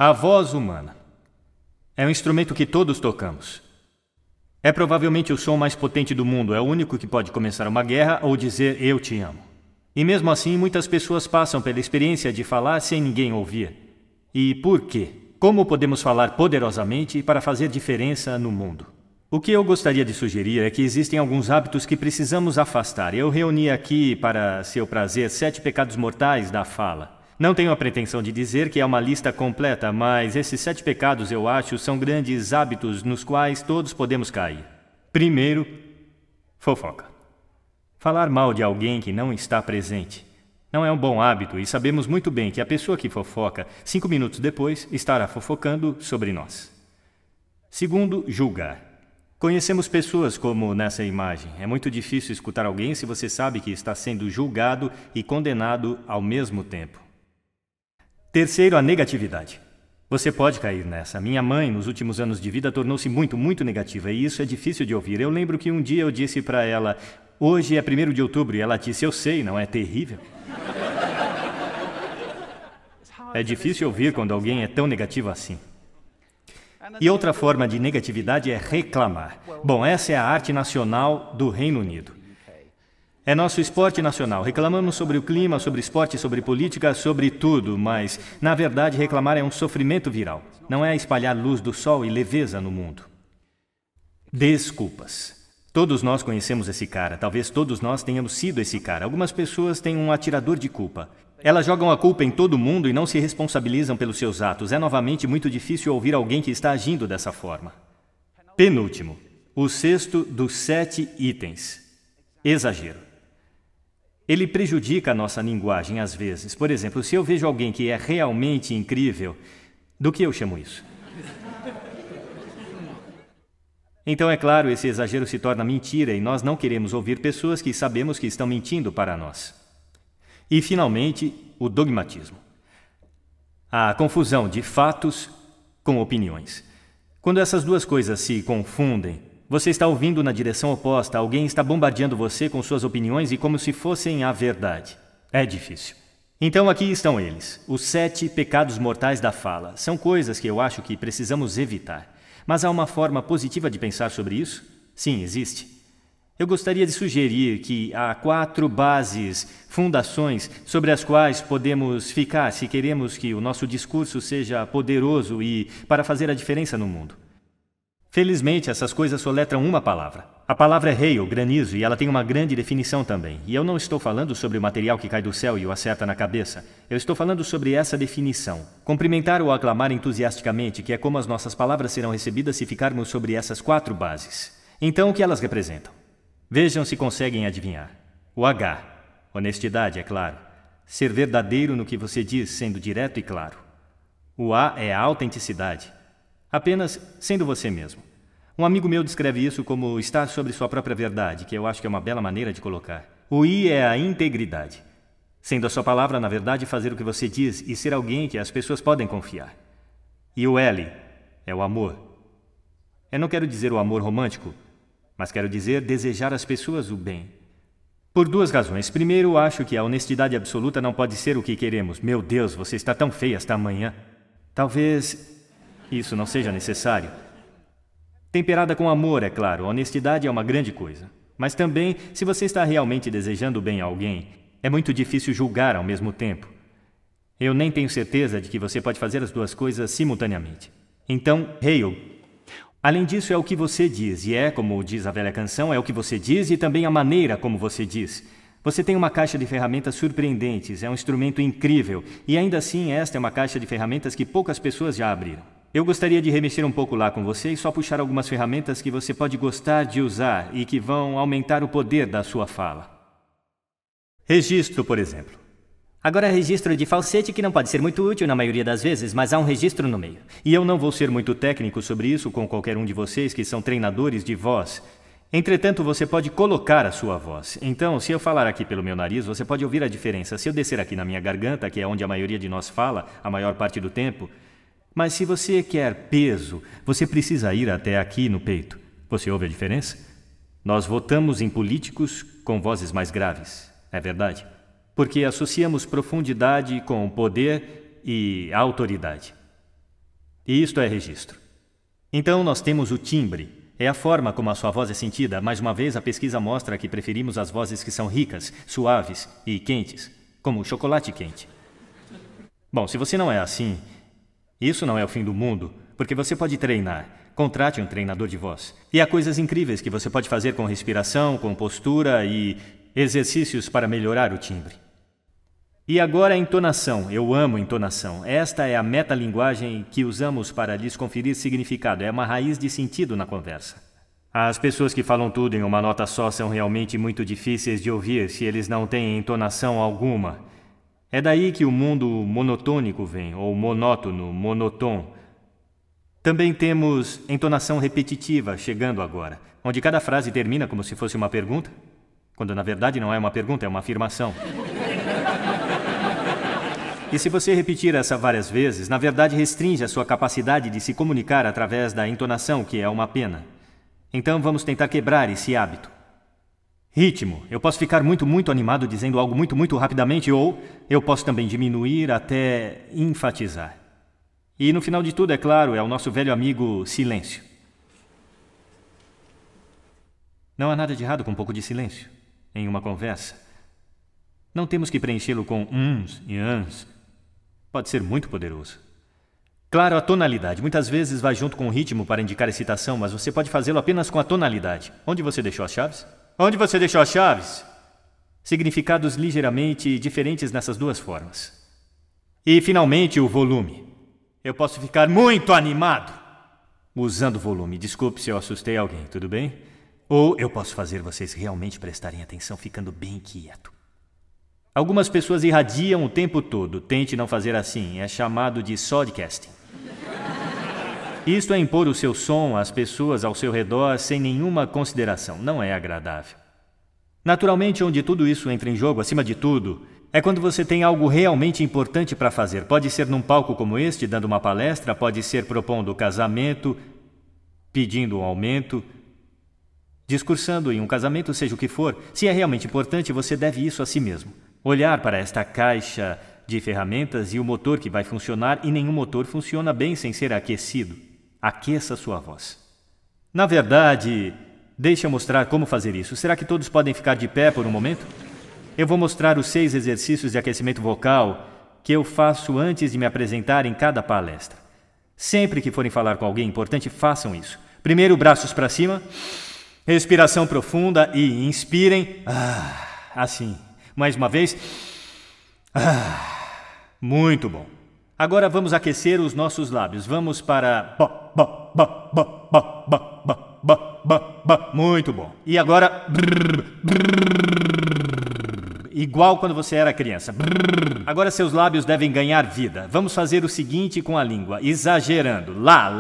A voz humana é um instrumento que todos tocamos. É provavelmente o som mais potente do mundo, é o único que pode começar uma guerra ou dizer eu te amo. E mesmo assim, muitas pessoas passam pela experiência de falar sem ninguém ouvir. E por quê? Como podemos falar poderosamente para fazer diferença no mundo? O que eu gostaria de sugerir é que existem alguns hábitos que precisamos afastar. Eu reuni aqui, para seu prazer, 7 pecados mortais da fala. Não tenho a pretensão de dizer que é uma lista completa, mas esses 7 pecados, eu acho, são grandes hábitos nos quais todos podemos cair. Primeiro, fofoca. Falar mal de alguém que não está presente. Não é um bom hábito e sabemos muito bem que a pessoa que fofoca, 5 minutos depois, estará fofocando sobre nós. Segundo, julgar. Conhecemos pessoas como nessa imagem. É muito difícil escutar alguém se você sabe que está sendo julgado e condenado ao mesmo tempo. Terceiro, a negatividade. Você pode cair nessa. Minha mãe, nos últimos anos de vida, tornou-se muito negativa e isso é difícil de ouvir. Eu lembro que um dia eu disse para ela, hoje é 1º de outubro, e ela disse, eu sei, não é terrível? É difícil ouvir quando alguém é tão negativo assim. E outra forma de negatividade é reclamar. Bom, essa é a arte nacional do Reino Unido. É nosso esporte nacional. Reclamamos sobre o clima, sobre esporte, sobre política, sobre tudo, mas, na verdade, reclamar é um sofrimento viral. Não é espalhar luz do sol e leveza no mundo. Desculpas. Todos nós conhecemos esse cara. Talvez todos nós tenhamos sido esse cara. Algumas pessoas têm um atirador de culpa. Elas jogam a culpa em todo mundo e não se responsabilizam pelos seus atos. É novamente muito difícil ouvir alguém que está agindo dessa forma. Penúltimo. O 6º dos 7 itens. Exagero. Ele prejudica a nossa linguagem às vezes. Por exemplo, se eu vejo alguém que é realmente incrível, do que eu chamo isso? Então, é claro, esse exagero se torna mentira e nós não queremos ouvir pessoas que sabemos que estão mentindo para nós. E, finalmente, o dogmatismo. A confusão de fatos com opiniões. Quando essas duas coisas se confundem, você está ouvindo na direção oposta, alguém está bombardeando você com suas opiniões e como se fossem a verdade. É difícil. Então aqui estão eles, os 7 pecados mortais da fala. São coisas que eu acho que precisamos evitar. Mas há uma forma positiva de pensar sobre isso? Sim, existe. Eu gostaria de sugerir que há 4 bases, fundações, sobre as quais podemos ficar se queremos que o nosso discurso seja poderoso e para fazer a diferença no mundo. Felizmente, essas coisas soletram uma palavra. A palavra é hail, granizo, e ela tem uma grande definição também. E eu não estou falando sobre o material que cai do céu e o acerta na cabeça. Eu estou falando sobre essa definição. Cumprimentar ou aclamar entusiasticamente, que é como as nossas palavras serão recebidas se ficarmos sobre essas 4 bases. Então, o que elas representam? Vejam se conseguem adivinhar. O H. Honestidade, é claro. Ser verdadeiro no que você diz, sendo direto e claro. O A é a autenticidade. Apenas sendo você mesmo. Um amigo meu descreve isso como estar sobre sua própria verdade, que eu acho que é uma bela maneira de colocar. O I é a integridade. Sendo a sua palavra, na verdade, fazer o que você diz e ser alguém que as pessoas podem confiar. E o L é o amor. Eu não quero dizer o amor romântico, mas quero dizer desejar às pessoas o bem. Por 2 razões. Primeiro, acho que a honestidade absoluta não pode ser o que queremos. Meu Deus, você está tão feia esta manhã. Talvez isso não seja necessário. Temperada com amor, é claro, a honestidade é uma grande coisa. Mas também, se você está realmente desejando bem a alguém, é muito difícil julgar ao mesmo tempo. Eu nem tenho certeza de que você pode fazer as 2 coisas simultaneamente. Então, hail. Além disso, é o que você diz, e é, como diz a velha canção, é o que você diz e também a maneira como você diz. Você tem uma caixa de ferramentas surpreendentes, é um instrumento incrível, e ainda assim esta é uma caixa de ferramentas que poucas pessoas já abriram. Eu gostaria de remexer um pouco lá com você e só puxar algumas ferramentas que você pode gostar de usar e que vão aumentar o poder da sua fala. Registro, por exemplo. Agora, registro de falsete que não pode ser muito útil na maioria das vezes, mas há um registro no meio. E eu não vou ser muito técnico sobre isso com qualquer um de vocês que são treinadores de voz. Entretanto, você pode colocar a sua voz. Então, se eu falar aqui pelo meu nariz, você pode ouvir a diferença. Se eu descer aqui na minha garganta, que é onde a maioria de nós fala, a maior parte do tempo. Mas se você quer peso, você precisa ir até aqui no peito. Você ouve a diferença? Nós votamos em políticos com vozes mais graves, é verdade? Porque associamos profundidade com poder e autoridade. E isto é registro. Então nós temos o timbre. É a forma como a sua voz é sentida. Mais uma vez, a pesquisa mostra que preferimos as vozes que são ricas, suaves e quentes, como o chocolate quente. Bom, se você não é assim, isso não é o fim do mundo, porque você pode treinar. Contrate um treinador de voz. E há coisas incríveis que você pode fazer com respiração, com postura e exercícios para melhorar o timbre. E agora a entonação. Eu amo entonação. Esta é a metalinguagem que usamos para lhes conferir significado. É uma raiz de sentido na conversa. As pessoas que falam tudo em uma nota só são realmente muito difíceis de ouvir se eles não têm entonação alguma. É daí que o mundo monotônico vem, ou monótono, monotom. Também temos entonação repetitiva chegando agora, onde cada frase termina como se fosse uma pergunta, quando na verdade não é uma pergunta, é uma afirmação. E se você repetir essa várias vezes, na verdade restringe a sua capacidade de se comunicar através da entonação, que é uma pena. Então vamos tentar quebrar esse hábito. Ritmo. Eu posso ficar muito animado dizendo algo muito rapidamente, ou eu posso também diminuir até enfatizar. E no final de tudo, é claro, é o nosso velho amigo silêncio. Não há nada de errado com um pouco de silêncio em uma conversa. Não temos que preenchê-lo com uns e ans. Pode ser muito poderoso. Claro, a tonalidade. Muitas vezes vai junto com o ritmo para indicar excitação, mas você pode fazê-lo apenas com a tonalidade. Onde você deixou as chaves? Onde você deixou as chaves? Significados ligeiramente diferentes nessas duas formas. E, finalmente, o volume. Eu posso ficar muito animado usando volume. Desculpe se eu assustei alguém, tudo bem? Ou eu posso fazer vocês realmente prestarem atenção ficando bem quieto. Algumas pessoas irradiam o tempo todo. Tente não fazer assim. É chamado de sodcasting. Isto é impor o seu som às pessoas ao seu redor sem nenhuma consideração. Não é agradável. Naturalmente, onde tudo isso entra em jogo, acima de tudo, é quando você tem algo realmente importante para fazer. Pode ser num palco como este, dando uma palestra, pode ser propondo casamento, pedindo um aumento, discursando em um casamento, seja o que for. Se é realmente importante, você deve isso a si mesmo. Olhar para esta caixa de ferramentas e o motor que vai funcionar, e nenhum motor funciona bem sem ser aquecido. Aqueça sua voz. Na verdade, deixe eu mostrar como fazer isso. Será que todos podem ficar de pé por um momento? Eu vou mostrar os 6 exercícios de aquecimento vocal que eu faço antes de me apresentar em cada palestra. Sempre que forem falar com alguém importante, façam isso. Primeiro, braços para cima, respiração profunda e inspirem. Assim. Mais uma vez. Muito bom. Agora vamos aquecer os nossos lábios. Vamos para... Muito bom. E agora... Igual quando você era criança. Agora seus lábios devem ganhar vida. Vamos fazer o seguinte com a língua, exagerando. Lá.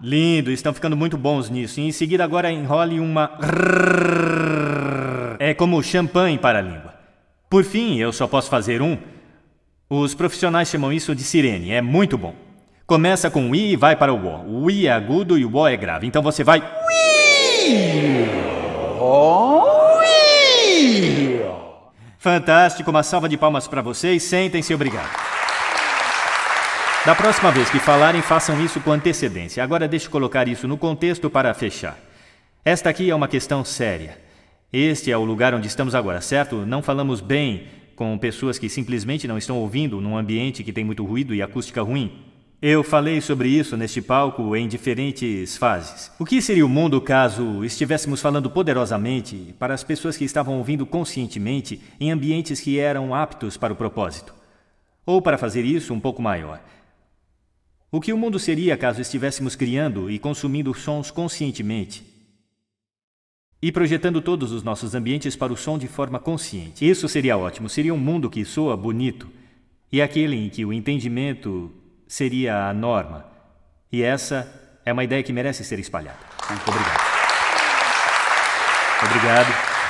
Lindo, estão ficando muito bons nisso. E em seguida agora enrole uma... É como champanhe para a língua. Por fim, eu só posso fazer um. Os profissionais chamam isso de sirene. É muito bom. Começa com o I e vai para o O. O I é agudo e o O é grave. Então você vai... Fantástico, uma salva de palmas para vocês. Sentem-se, obrigado. Da próxima vez que falarem, façam isso com antecedência. Agora deixe eu colocar isso no contexto para fechar. Esta aqui é uma questão séria. Este é o lugar onde estamos agora, certo? Não falamos bem com pessoas que simplesmente não estão ouvindo num ambiente que tem muito ruído e acústica ruim. Eu falei sobre isso neste palco em diferentes fases. O que seria o mundo caso estivéssemos falando poderosamente para as pessoas que estavam ouvindo conscientemente em ambientes que eram aptos para o propósito? Ou, para fazer isso um pouco maior, o que o mundo seria caso estivéssemos criando e consumindo sons conscientemente e projetando todos os nossos ambientes para o som de forma consciente? Isso seria ótimo. Seria um mundo que soa bonito e aquele em que o entendimento seria a norma. E essa é uma ideia que merece ser espalhada. Obrigado. Obrigado.